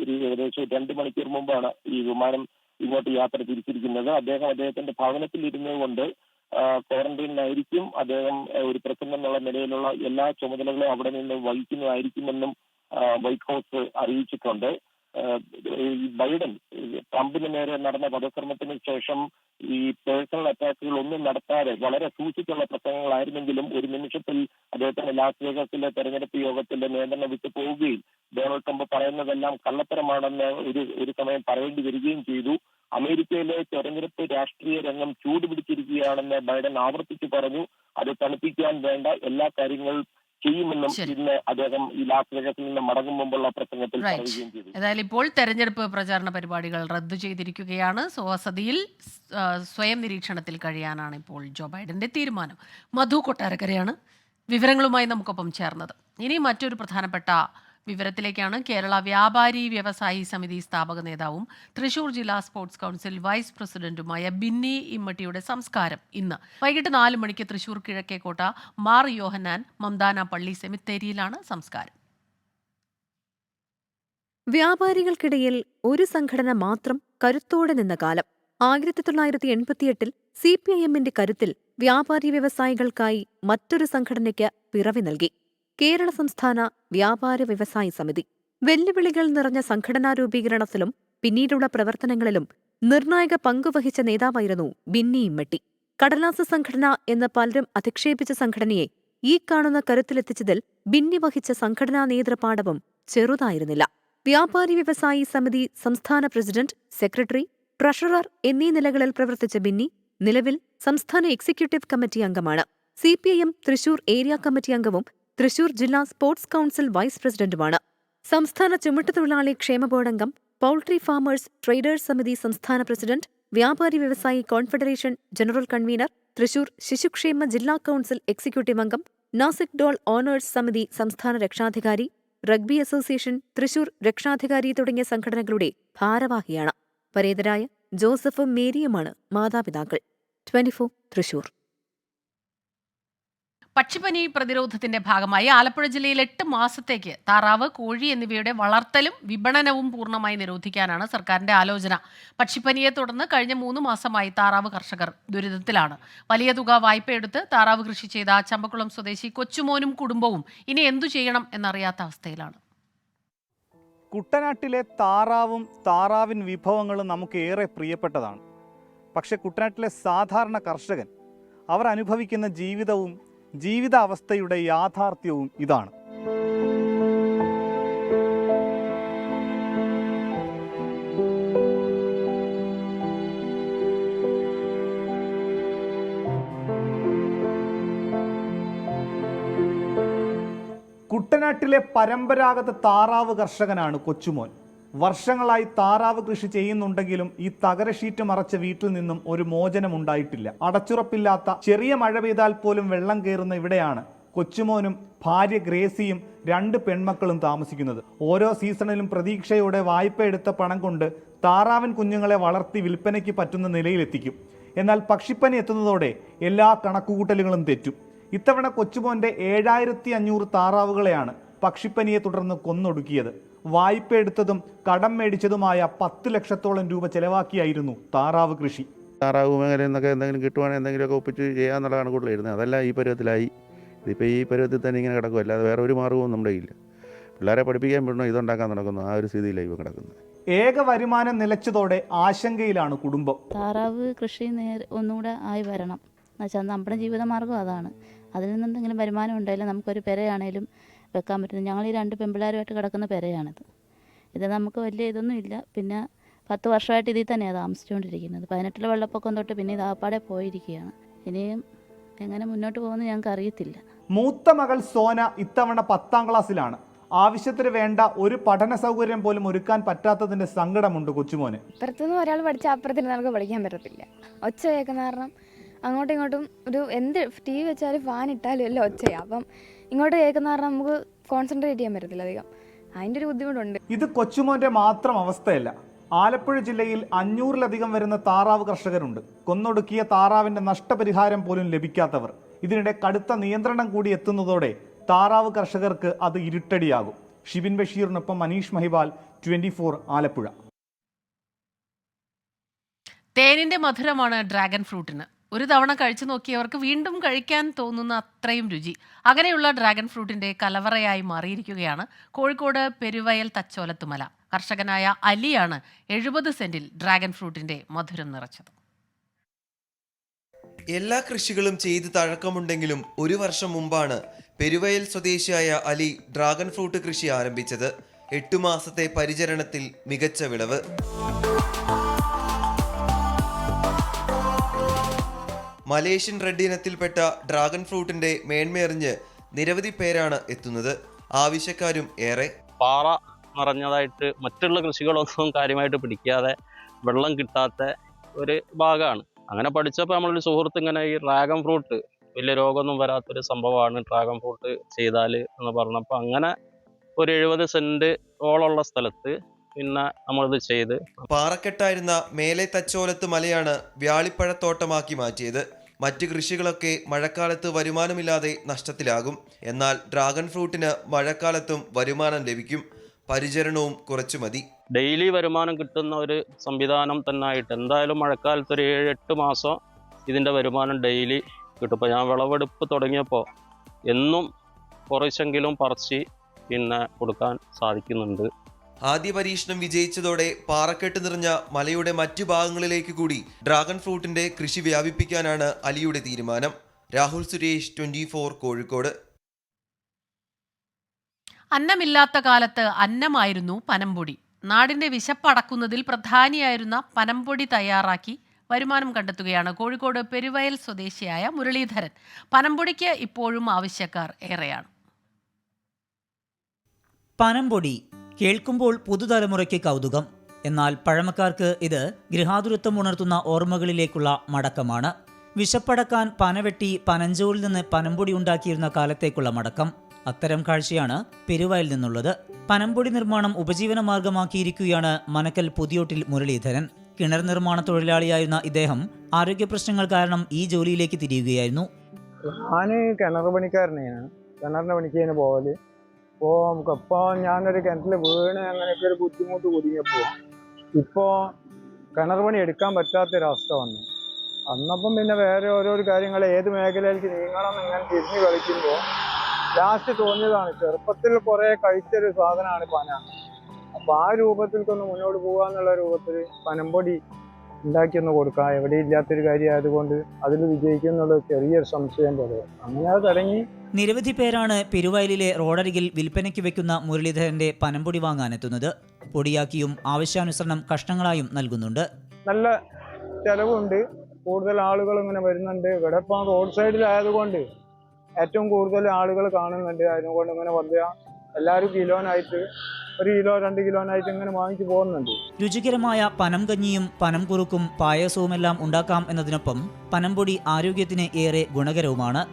ഒരു ഏകദേശം 2 മണിക്കൂർ മുമ്പാണ് ഈ വിമാനം ഇങ്ങോട്ട് യാത്ര തിരിച്ചിരിക്കുന്നത്. അദ്ദേഹത്തിന്റെ ഭവനത്തിൽ ഇരുന്നുകൊണ്ട് ക്വാറന്റൈനിലായിരിക്കും. അദ്ദേഹം ഒരു പ്രസിഡന്റ് എന്നുള്ള നിലയിലുള്ള എല്ലാ ചുമതലകളും അവിടെ നിന്ന് വഹിക്കുന്നതായിരിക്കുമെന്നും വൈറ്റ് ഹൗസ് അറിയിച്ചിട്ടുണ്ട്. ബൈഡൻ ട്രംപിന് നേരെ നടന്ന വധശ്രമത്തിന് ശേഷം ഈ പേഴ്സണൽ അറ്റാക്കുകൾ ഒന്നും നടത്താതെ വളരെ സൂക്ഷിച്ചുള്ള പ്രസംഗങ്ങളായിരുന്നെങ്കിലും ഒരു നിമിഷത്തിൽ അദ്ദേഹത്തിന് ലാസ് വേഗസിലെ തെരഞ്ഞെടുപ്പ് യോഗത്തിന്റെ നിയന്ത്രണം വിട്ടു പോവുകയും ഡൊണാൾഡ് ട്രംപ് പറയുന്നതെല്ലാം കള്ളത്തരമാണെന്ന് ഒരു സമയം പറയേണ്ടി വരികയും ചെയ്തു. അമേരിക്കയിലെ തെരഞ്ഞെടുപ്പ് രാഷ്ട്രീയ രംഗം ചൂടുപിടിച്ചിരിക്കുകയാണെന്ന് ബൈഡൻ ആവർത്തിച്ചു പറഞ്ഞു. അത് തണുപ്പിക്കാൻ വേണ്ട എല്ലാ കാര്യങ്ങളും ചെയ്യുമെന്നും ഇന്ന് അദ്ദേഹം ഈ ലാസ് വേഗസിൽ നിന്ന് മടങ്ങും മുമ്പുള്ള പ്രസംഗത്തിൽ പറയുകയും ചെയ്തു. ഏതായാലും ഇപ്പോൾ തെരഞ്ഞെടുപ്പ് പ്രചാരണ പരിപാടികൾ റദ്ദു ചെയ്തിരിക്കുകയാണ്. സ്വവസതിയിൽ സ്വയം നിരീക്ഷണത്തിൽ കഴിയാനാണ് ഇപ്പോൾ ജോ ബൈഡന്റെ തീരുമാനം. മധു കൊട്ടാരക്കരയാണ് വിവരങ്ങളുമായി നമുക്കൊപ്പം ചേർന്നത്. ഇനി മറ്റൊരു പ്രധാനപ്പെട്ട വിവരത്തിലേക്കാണ്. കേരള വ്യാപാരി വ്യവസായി സമിതി സ്ഥാപക നേതാവും തൃശൂർ ജില്ലാ സ്പോർട്സ് കൗൺസിൽ വൈസ് പ്രസിഡന്റുമായ ബിന്നി ഇമ്മട്ടിയുടെ സംസ്കാരം ഇന്ന് വൈകിട്ട് 4 മണിക്ക് തൃശൂർ കിഴക്കേക്കോട്ട മാർ യോഹന്നാൻ മംദാന പള്ളി സെമിത്തേരിയിലാണ് സംസ്കാരം. വ്യാപാരികൾക്കിടയിൽ ഒരു സംഘടന മാത്രം കരുത്തോടെ നിന്ന കാലം. 1988 CPIMന്റെ കരുത്തിൽ വ്യാപാരി വ്യവസായികൾക്കായി മറ്റൊരു സംഘടനയ്ക്ക് പിറവി നൽകി. കേരള സംസ്ഥാന വ്യാപാര വ്യവസായി സമിതി. വെല്ലുവിളികൾ നിറഞ്ഞ സംഘടനാ രൂപീകരണത്തിലും പിന്നീടുള്ള പ്രവർത്തനങ്ങളിലും നിർണായക പങ്കുവഹിച്ച നേതാവായിരുന്നു ബിന്നി ഇമ്മട്ടി. കടലാസ സംഘടന എന്ന് പലരും അധിക്ഷേപിച്ച സംഘടനയെ ഈ കാണുന്ന കരുത്തിലെത്തിച്ചതിൽ ബിന്നി വഹിച്ച സംഘടനാ നേതൃപാടവം ചെറുതായിരുന്നില്ല. വ്യാപാരി വ്യവസായി സമിതി സംസ്ഥാന പ്രസിഡന്റ്, സെക്രട്ടറി, ട്രഷറർ എന്നീ നിലകളിൽ പ്രവർത്തിച്ച ബിന്നി നിലവിൽ സംസ്ഥാന എക്സിക്യൂട്ടീവ് കമ്മിറ്റി അംഗമാണ്. CPIM തൃശൂർ ഏരിയ കമ്മിറ്റി അംഗവും തൃശൂർ ജില്ലാ സ്പോർട്സ് കൗൺസിൽ വൈസ് പ്രസിഡന്റുമാണ്. സംസ്ഥാന ചുമട്ടുതൊഴിലാളി ക്ഷേമ ബോർഡ് അംഗം, പൗൾട്രി ഫാമേഴ്സ് ട്രേഡേഴ്സ് സമിതി സംസ്ഥാന പ്രസിഡന്റ്, വ്യാപാരി വ്യവസായി കോൺഫെഡറേഷൻ ജനറൽ കൺവീനർ, തൃശൂർ ശിശുക്ഷേമ ജില്ലാ കൗൺസിൽ എക്സിക്യൂട്ടീവ് അംഗം, നാസിക് ഡോൾ ഓണേഴ്സ് സമിതി സംസ്ഥാന രക്ഷാധികാരി, റഗ്ബി അസോസിയേഷൻ തൃശൂർ രക്ഷാധികാരി തുടങ്ങിയ സംഘടനകളുടെ ഭാരവാഹിയാണ്. പരേതരായ ജോസഫും മേരിയുമാണ് മാതാപിതാക്കൾ. 24 തൃശൂർ. പക്ഷിപ്പനി പ്രതിരോധത്തിന്റെ ഭാഗമായി ആലപ്പുഴ ജില്ലയിൽ 8 മാസത്തേക്ക് താറാവ്, കോഴി എന്നിവയുടെ വളർത്തലും വിപണനവും പൂർണ്ണമായി നിരോധിക്കാനാണ് സർക്കാരിന്റെ ആലോചന. പക്ഷിപ്പനിയെ തുടർന്ന് കഴിഞ്ഞ 3 മാസമായി താറാവ് കർഷകർ ദുരിതത്തിലാണ്. വലിയ തുക വായ്പയെടുത്ത് താറാവ് കൃഷി ചെയ്ത ചമ്പക്കുളം സ്വദേശി കൊച്ചുമോനും കുടുംബവും ഇനി എന്തു ചെയ്യണം എന്നറിയാത്ത അവസ്ഥയിലാണ്. കുട്ടനാട്ടിലെ താറാവും താറാവിൻ വിഭവങ്ങളും നമുക്ക് ഏറെ പ്രിയപ്പെട്ടതാണ്. പക്ഷെ കുട്ടനാട്ടിലെ സാധാരണ കർഷകൻ അവർ അനുഭവിക്കുന്ന ജീവിതവും ജീവിതാവസ്ഥയുടെ യാഥാർത്ഥ്യവും ഇതാണ്. കുട്ടനാട്ടിലെ പരമ്പരാഗത താറാവ് കർഷകനാണ് കൊച്ചുമോൻ. വർഷങ്ങളായി താറാവ് കൃഷി ചെയ്യുന്നുണ്ടെങ്കിലും ഈ തകര ഷീറ്റ് മറച്ച വീട്ടിൽ നിന്നും ഒരു മോചനമുണ്ടായിട്ടില്ല. അടച്ചുറപ്പില്ലാത്ത ചെറിയ മഴ പെയ്താൽ പോലും വെള്ളം കയറുന്ന ഇവിടെയാണ് കൊച്ചുമോനും ഭാര്യ ഗ്രേസിയും 2 പെൺമക്കളും താമസിക്കുന്നത്. ഓരോ സീസണിലും പ്രതീക്ഷയോടെ വായ്പ എടുത്ത പണം കൊണ്ട് താറാവിൻ കുഞ്ഞുങ്ങളെ വളർത്തി വിൽപ്പനയ്ക്ക് പറ്റുന്ന നിലയിലെത്തിക്കും. എന്നാൽ പക്ഷിപ്പനി എത്തുന്നതോടെ എല്ലാ കണക്കുകൂട്ടലുകളും തെറ്റും. ഇത്തവണ കൊച്ചുമോന്റെ 7500 താറാവുകളെയാണ് പക്ഷിപ്പനിയെ തുടർന്ന് കൊന്നൊടുക്കിയത്. വായ്പ എടുത്തതും കടം മേടിച്ചതുമായ 10 ലക്ഷത്തോളം രൂപ ചെലവാക്കിയായിരുന്നു താറാവ് കൃഷി. താറാവ് മേഖലയിൽ നിന്നൊക്കെ എന്തെങ്കിലും കിട്ടുവാണെങ്കിൽ എന്തെങ്കിലുമൊക്കെ ഒപ്പിച്ച് ചെയ്യാന്നുള്ളതാണ് കൂടുതലായിരുന്നത്. അതെല്ലാം ഈ പരുവത്തിലായി. ഇതിപ്പോൾ ഈ പരുവത്തിൽ തന്നെ ഇങ്ങനെ കിടക്കും. അല്ലാതെ വേറെ ഒരു മാർഗവും നമ്മുടെ ഇല്ല. പിള്ളേരെ പഠിപ്പിക്കാൻ വിടണോ ഇതുണ്ടാക്കാൻ നടക്കുന്നു, ആ ഒരു സ്ഥിതിയിലാണ് ഇപ്പോൾ കിടക്കുന്നത്. ഏക വരുമാനം നിലച്ചതോടെ ആശങ്കയിലാണ് കുടുംബം. താറാവ് കൃഷി ഒന്നുകൂടെ ആയി വരണം എന്നുവെച്ചാൽ നമ്മുടെ ജീവിതമാർഗ്ഗം അതാണ്. അതിൽ നിന്നെന്തെങ്കിലും വരുമാനം ഉണ്ടായാലും നമുക്കൊരു പെരയാണേലും വെക്കാൻ പറ്റുന്നത്. ഞങ്ങൾ ഈ 2 പെൺപിള്ളേരുമായിട്ട് കിടക്കുന്ന പെരയാണിത്. ഇത് നമുക്ക് വലിയ ഇതൊന്നും ഇല്ല. പിന്നെ 10 വർഷമായിട്ട് ഇതിൽ തന്നെയാണ് താമസിച്ചുകൊണ്ടിരിക്കുന്നത്. 18-ലെ വെള്ളപ്പൊക്കം തൊട്ട് പിന്നെ ഇത് ആപ്പാടെ പോയിരിക്കുകയാണ്. ഇനിയും എങ്ങനെ മുന്നോട്ട് പോകുമെന്ന് ഞങ്ങൾക്ക് അറിയത്തില്ല. മൂത്ത മകൾ സോന ഇത്തവണ 10ാം ക്ലാസ്സിലാണ്. ആവശ്യത്തിന് വേണ്ട ഒരു പഠന സൗകര്യം പോലും ഒരുക്കാൻ പറ്റാത്തതിന്റെ സങ്കടമുണ്ട് കൊച്ചുമോന്. ഇപ്പുറത്തുനിന്ന് ഒരാൾ പഠിച്ചാൽ അപ്പുറത്തിന് നമുക്ക് പഠിക്കാൻ പറ്റത്തില്ല. ഒച്ച കേൾക്കുന്ന കാരണം അങ്ങോട്ടും ഇങ്ങോട്ടും എന്ത് TV വെച്ചാലും ഫാൻ ഇട്ടാലും എല്ലാം ഒച്ചയാണ്. അപ്പം ഇങ്ങോട്ട് കേൾക്കുന്ന കാരണം നമുക്ക് കോൺസെൻട്രേറ്റ് ചെയ്യാൻ പറ്റത്തില്ല അധികം. അതിൻ്റെ ഒരു ബുദ്ധിമുട്ടുണ്ട്. ഇത് കൊച്ചുമോന്റെ മാത്രം അവസ്ഥയല്ല. ആലപ്പുഴ ജില്ലയിൽ 500-ലധികം വരുന്ന താറാവ് കർഷകരുണ്ട്. കൊന്നൊടുക്കിയ താറാവിന്റെ നഷ്ടപരിഹാരം പോലും ലഭിക്കാത്തവർ. ഇതിനിടെ കടുത്ത നിയന്ത്രണം കൂടി എത്തുന്നതോടെ താറാവ് കർഷകർക്ക് അത് ഇരുട്ടടിയാകും. ഷിബിൻ ബഷീറിനൊപ്പം മനീഷ് മഹിബാൽ, 24 ആലപ്പുഴ. തേനിന്റെ മധുരമാണ് ഡ്രാഗൺ ഫ്രൂട്ടിന്. ഒരു തവണ കഴിച്ചു നോക്കിയവർക്ക് വീണ്ടും കഴിക്കാൻ തോന്നുന്ന അത്രയും രുചി. അങ്ങനെയുള്ള ഡ്രാഗൺ ഫ്രൂട്ടിന്റെ കലവറയായി മാറിയിരിക്കുകയാണ് കോഴിക്കോട് പെരുവയൽ തച്ചോലത്തുമല. കർഷകനായ അലിയാണ് 70 സെന്റിൽ ഡ്രാഗൺ ഫ്രൂട്ടിന്റെ മധുരം നിറച്ചത്. എല്ലാ കൃഷികളും ചെയ്ത് തഴക്കമുണ്ടെങ്കിലും 1 വർഷം മുമ്പാണ് പെരുവയൽ സ്വദേശിയായ അലി ഡ്രാഗൺ ഫ്രൂട്ട് കൃഷി ആരംഭിച്ചത്. 8 മാസത്തെ പരിചരണത്തിൽ മികച്ച വിളവ്. മലേഷ്യൻ റെഡ് ഇനത്തിൽപ്പെട്ട ഡ്രാഗൺ ഫ്രൂട്ടിന്റെ മേന്മയറിഞ്ഞ് നിരവധി പേരാണ് എത്തുന്നത്. ആവശ്യക്കാരും ഏറെ. പാറ നിറഞ്ഞതായിട്ട് മറ്റുള്ള കൃഷികളൊന്നും കാര്യമായിട്ട് പിടിക്കാതെ വെള്ളം കിട്ടാത്ത ഒരു ഭാഗമാണ്. അങ്ങനെ പഠിച്ചപ്പോൾ നമ്മളൊരു സുഹൃത്ത് ഇങ്ങനെ ഈ ഡ്രാഗൺ ഫ്രൂട്ട് വലിയ രോഗമൊന്നും വരാത്തൊരു സംഭവമാണ് ഡ്രാഗൺ ഫ്രൂട്ട് ചെയ്താൽ എന്ന് പറഞ്ഞപ്പോൾ അങ്ങനെ ഒരു 70 സെന്റ് ഓളമുള്ള സ്ഥലത്ത് പിന്നെ നമ്മളിത് ചെയ്ത്. പാറക്കെട്ടായിരുന്ന മേലെ തച്ചോലത്ത് മലയാണ് വ്യാളിപ്പഴത്തോട്ടമാക്കി മാറ്റിയത്. മറ്റ് കൃഷികളൊക്കെ മഴക്കാലത്ത് വരുമാനമില്ലാതെ നഷ്ടത്തിലാകും. എന്നാൽ ഡ്രാഗൺ ഫ്രൂട്ടിന് മഴക്കാലത്തും വരുമാനം ലഭിക്കും. പരിചരണവും കുറച്ചു മതി. ഡെയിലി വരുമാനം കിട്ടുന്ന ഒരു സംവിധാനം തന്നെയായിട്ട് എന്തായാലും മഴക്കാലത്ത് ഒരു 7-8 മാസം ഇതിൻ്റെ വരുമാനം ഡെയിലി കിട്ടും. ഇപ്പോൾ ഞാൻ വിളവെടുപ്പ് തുടങ്ങിയപ്പോൾ എന്നും കുറച്ചെങ്കിലും പറിച്ച് പിന്നെ കൊടുക്കാൻ സാധിക്കുന്നുണ്ട്. ആദ്യ പരീക്ഷണം വിജയിച്ചതോടെ പാറക്കെട്ട് നിറഞ്ഞ മലയുടെ മറ്റു ഭാഗങ്ങളിലേക്ക് കൂടി ഡ്രാഗൺ ഫ്രൂട്ടിന്റെ കൃഷി വ്യാപിപ്പിക്കാനാണ് അലിയുടെ തീരുമാനം. രാഹുൽ സുരേഷ്, 24 കോഴിക്കോട്. അന്നമില്ലാത്ത കാലത്ത് അന്നമായിരുന്നു പനംപൊടി. നാടിന്റെ വിശപ്പടക്കുന്നതിൽ പ്രധാനിയായിരുന്ന പനംപൊടി തയ്യാറാക്കി വരുമാനം കണ്ടെത്തുകയാണ് കോഴിക്കോട് പെരുവയൽ സ്വദേശിയായ മുരളീധരൻ. പനംപൊടിക്ക് ഇപ്പോഴും ആവശ്യക്കാർ ഏറെയാണ്. പനംപൊടി കേൾക്കുമ്പോൾ പുതുതലമുറയ്ക്ക് കൗതുകം. എന്നാൽ പഴമക്കാർക്ക് ഇത് ഗൃഹാതുരത്വം ഉണർത്തുന്ന ഓർമ്മകളിലേക്കുള്ള മടക്കമാണ്. വിശപ്പടക്കാൻ പനവെട്ടി പനഞ്ചോലിൽ നിന്ന് പനംപൊടി ഉണ്ടാക്കിയിരുന്ന കാലത്തേക്കുള്ള മടക്കം. അത്തരം കാഴ്ചയാണ് പെരുവയൽ നിന്നുള്ളത്. പനംപൊടി നിർമ്മാണം ഉപജീവന മാർഗമാക്കിയിരിക്കുകയാണ് മനക്കൽ പുതിയോട്ടിൽ മുരളീധരൻ. കിണർ നിർമ്മാണ തൊഴിലാളിയായിരുന്ന ഇദ്ദേഹം ആരോഗ്യ പ്രശ്നങ്ങൾ കാരണം ഈ ജോലിയിലേക്ക് തിരിയുകയായിരുന്നു. ഞാൻ കിണർ പണിക്കാരനെയാണ്. കിണറിന് പണിക്ക് പോവല്. അപ്പോൾ നമുക്കിപ്പോൾ ഞാനൊരു കിണറ്റിൽ വീണ് അങ്ങനെയൊക്കെ ഒരു ബുദ്ധിമുട്ട് കുടുങ്ങിയപ്പോൾ ഇപ്പോൾ കിണർ പണി എടുക്കാൻ പറ്റാത്തൊരവസ്ഥ വന്നു. അന്നപ്പം പിന്നെ വേറെ ഓരോരോ കാര്യങ്ങൾ ഏത് മേഖലയിലേക്ക് നീങ്ങണം എന്നിങ്ങനെ തിരിഞ്ഞ് കളിക്കുമ്പോൾ ലാസ്റ്റ് തോന്നിയതാണ് ചെറുപ്പത്തിൽ കുറേ കഴിച്ചൊരു സാധനമാണ് പന. അപ്പോൾ ആ രൂപത്തിൽക്കൊന്ന് മുന്നോട്ട് പോകാന്നുള്ള രൂപത്തിൽ പനംപൊടി ഉണ്ടാക്കിയൊന്ന് കൊടുക്കാം. എവിടെ ഇല്ലാത്തൊരു കാര്യമായതുകൊണ്ട് അതിൽ വിജയിക്കുന്നുള്ള ചെറിയൊരു സംശയം പോലെ അങ്ങനെ അത് തുടങ്ങി. നിരവധി പേരാണ് പെരുവയലിലെ റോഡരികിൽ വിൽപ്പനയ്ക്ക് വെക്കുന്ന മുരളീധരന്റെ പനംപൊടി വാങ്ങാനെത്തുന്നത്. പൊടിയാക്കിയും ആവശ്യാനുസരണം കഷ്ണങ്ങളായും നൽകുന്നുണ്ട്. നല്ല ചെലവുണ്ട്. കൂടുതൽ ആളുകൾ ഇങ്ങനെ വരുന്നുണ്ട്. ഇവിടെ ഇപ്പം റോഡ് സൈഡിലായതുകൊണ്ട് ഏറ്റവും കൂടുതൽ ആളുകൾ കാണുന്നുണ്ട്. അതിനുകൊണ്ട് ഇങ്ങനെ വന്ന് എല്ലാവരും കിലോനായിട്ട് 1 കിലോ 2 കിലോനായിട്ട് ഇങ്ങനെ വാങ്ങിച്ചു പോകുന്നുണ്ട്. രുചികരമായ പനം കഞ്ഞിയും പനം കുറുക്കും പായസവുമെല്ലാം ഉണ്ടാക്കാം എന്നതിനൊപ്പം പനംപൊടി ആരോഗ്യത്തിന് ഏറെ ഗുണകരവുമാണ്.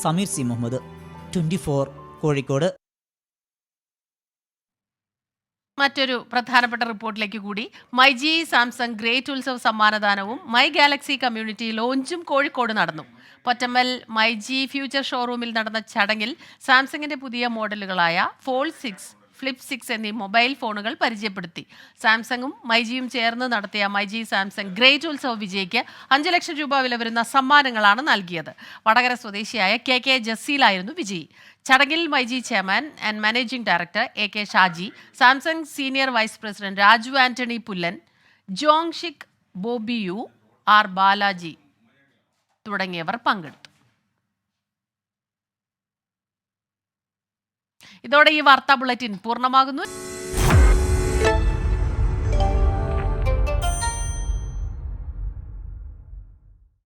സമീർ സി മുഹമ്മദ്, 24 കോഴിക്കോട്. മറ്റൊരു പ്രധാനപ്പെട്ട റിപ്പോർട്ടിലേക്ക് കൂടി. മൈജി സാംസങ് ഗ്രേറ്റ് ഉത്സവ് സമ്മാനദാനവും മൈ ഗാലക്സി കമ്മ്യൂണിറ്റി ലോഞ്ചും കോഴിക്കോട് നടന്നു. പൊറ്റമ്മൽ മൈജി ഫ്യൂച്ചർ ഷോറൂമിൽ നടന്ന ചടങ്ങിൽ സാംസങ്ങിന്റെ പുതിയ മോഡലുകളായ ഫോൾഡ് 6, ഫ്ലിപ്പ് 6 എന്നീ മൊബൈൽ ഫോണുകൾ പരിചയപ്പെടുത്തി. സാംസങ്ങും മൈജിയും ചേർന്ന് നടത്തിയ മൈജി സാംസങ് ഗ്രേറ്റ് ഉത്സവ് വിജയിക്ക് 5 ലക്ഷം രൂപ വില വരുന്ന സമ്മാനങ്ങളാണ് നൽകിയത്. വടകര സ്വദേശിയായ KK ജസീലായിരുന്നു വിജയി. ചടങ്ങിൽ myG chairman and managing director AK Shaji, Samsung senior vice president Raju Antony Pullan, Jongshik Bobiu, R Balaji തുടങ്ങിയവർ പങ്കെടുത്തു. ഇതോടെ ഈ വാർത്താ ബുള്ളറ്റിൻ പൂർണ്ണമാകുന്നു.